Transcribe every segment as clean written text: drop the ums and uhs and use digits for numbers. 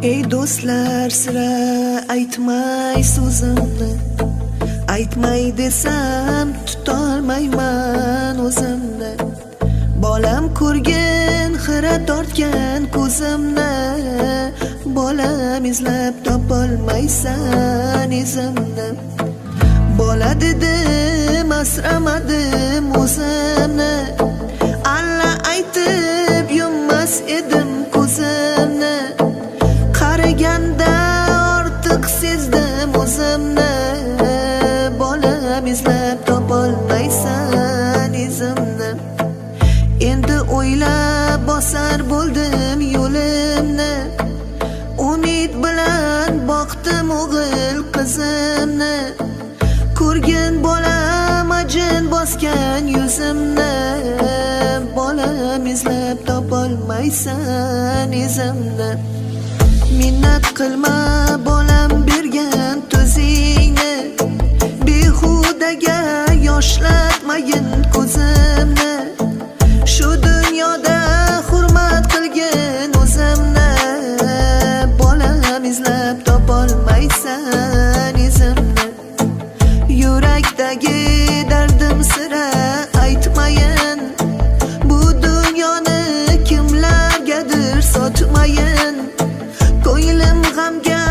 Ey do'stlar, sira aytmay so'zimni, aytmay desam tutolmayman o'zimni. Bolam ko'rgin xira tortgan ko'zimni, bolam izlab topolmaysan izimni. Bola dedim asramadim o'zimni, alla aytib yummas edim ko'zimni. Qaraganda ortiq sezdim o'zimni, bolam izlab topolmaysan izimni. Endi o'ylab bosar bo'ldim yo'limni, umid bilan boqdim o'g'il qizimni. Ko'rgin bolam ajin bosgan yuzimni, bolam izlab topolmaysan izimni. Minnat qilma bolam bergan tuzingni, behudaga yoshlatmayin ko'zimni. Shu dunyoda hurmat qilgin o'zimni, bolam izlab topolmaysan izimni. Yurakdagi dardim sira aytmayin, bu dunyoni kimlargadir sotmayin. Ko'nglim g'amga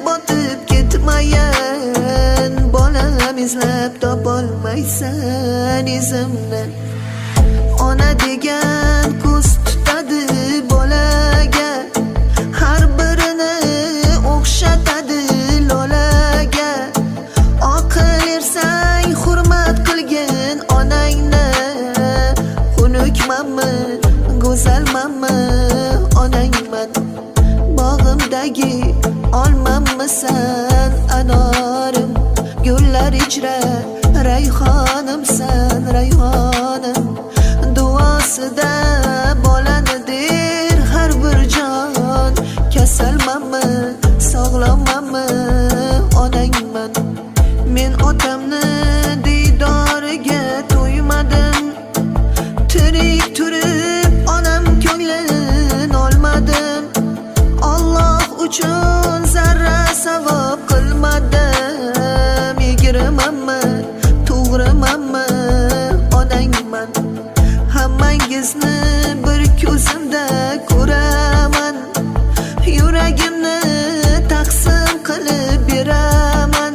botib ketmayin, bolam izlab topolmaysan izimni. Ona degan ko'z tutadi bolaga, har birini o'xshatadi lolaga. Oqil ersang hurmat qilgin onangni, xunukmanmi, go'zalmanmi onangman. Bog'imdagi olmammisan anorim, gullar ichra rayhonimsan rayhonim. Duosida bolani der har bir jon, kasalmanmi, sog'lommanmi onangman. Men otamni diydoriga to'ymadim, tirik turib onam ko'nglin olmadim. Alloh uchun zarra savob qilmadim. Yigirmanmi, to'g'rimanmi onangman. Hammangizni bir ko'zimda ko'raman, yuragimni taqsim qilib beraman.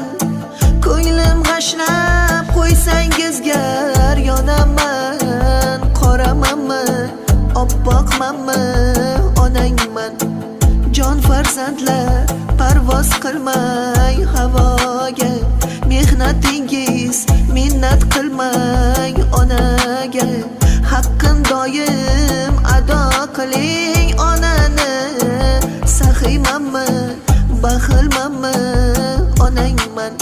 Ko'nglim g'ashlab qo'ysangizga yonaman. Qoramanmi, oppoqmanmi onangman. Jon farzandlar parvoz qilmang havoga, mehnatingiz minnat qilmang onaga. Haqqin doim ado qiling onani, saxiymanmi, baxilmanmi onangman.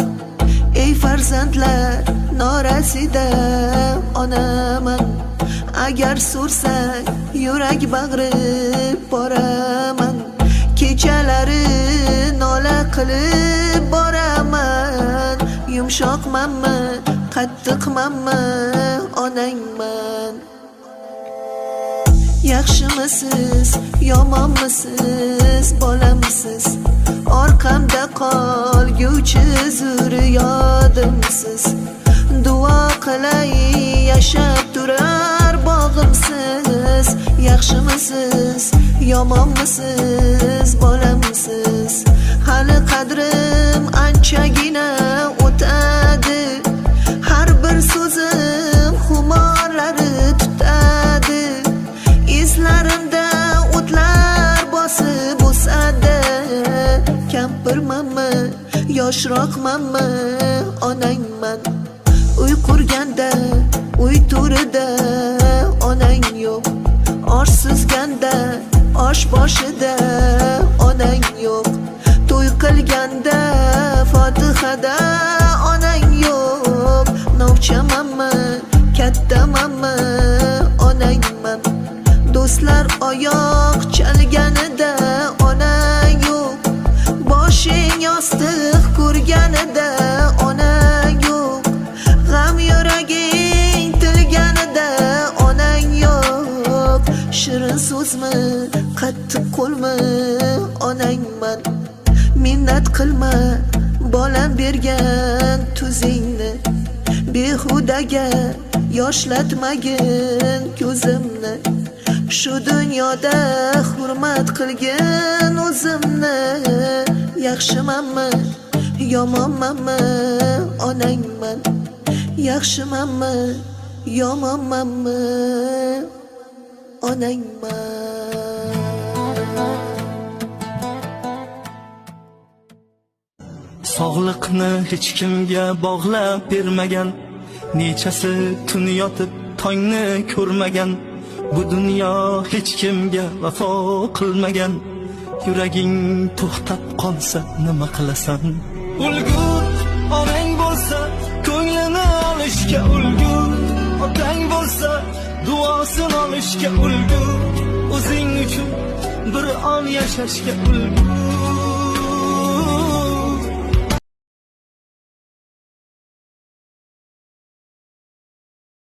Ey farzandlar norasida onaman, agar so'rsang yurak bag'rib boraman. Kechalari nola qilib boraman, yumshoqmanmi, qattiqmanmi onangman. Yaxshimisiz, yomonmisiz bolamsiz, orqamda qolguvchi zurriyodimsiz. Duo qilay yashab turar bog'imsiz. Yaxshimisiz, yomonmisiz bolamsiz, hali qadrim anchagina o'tadi. Har bir so'zim xumorlari tutadi, izlarimda o'tlar bosib o'sadi. Kampirmanmi, yoshroqmanmi onangman. Uy qurganda, uy to'rida onang yo'q. Osh suzganda, osh boshida onang yo'q. To'y qilganda, fotihada onang yo'q. Novchamanmi, kattamanmi onangman. Do'stlar oyoq chalganida onang yo'q. Boshing yostiq ko'rganida onang yo'q. G'am yuraging tilganida onang yo'q. Shirin so'zmi, qattiq qo'lmi onangman. Minnat qilma bolam bergan tuzingni, behudaga yoshlatmagin ko'zimni. Shu dunyoda hurmat qilgin o'zimni. Yaxshimanmi yomonmanmi onangman, yaxshimanmi yomonmanmi onangman. Sog'liqni hech kimga bog'lab bermagan, nechasi tun yotib tongni ko'rmagan. Bu dunyo hech kimga vafo qilmagan, yuraging to'xtab qolsa nima qilasan? Ulgur onang bo'lsa ko'nglini olishga ulgur, otang bo'lsa duosini olishga ulgur, o'zing uchun bir on yashashga ulgur.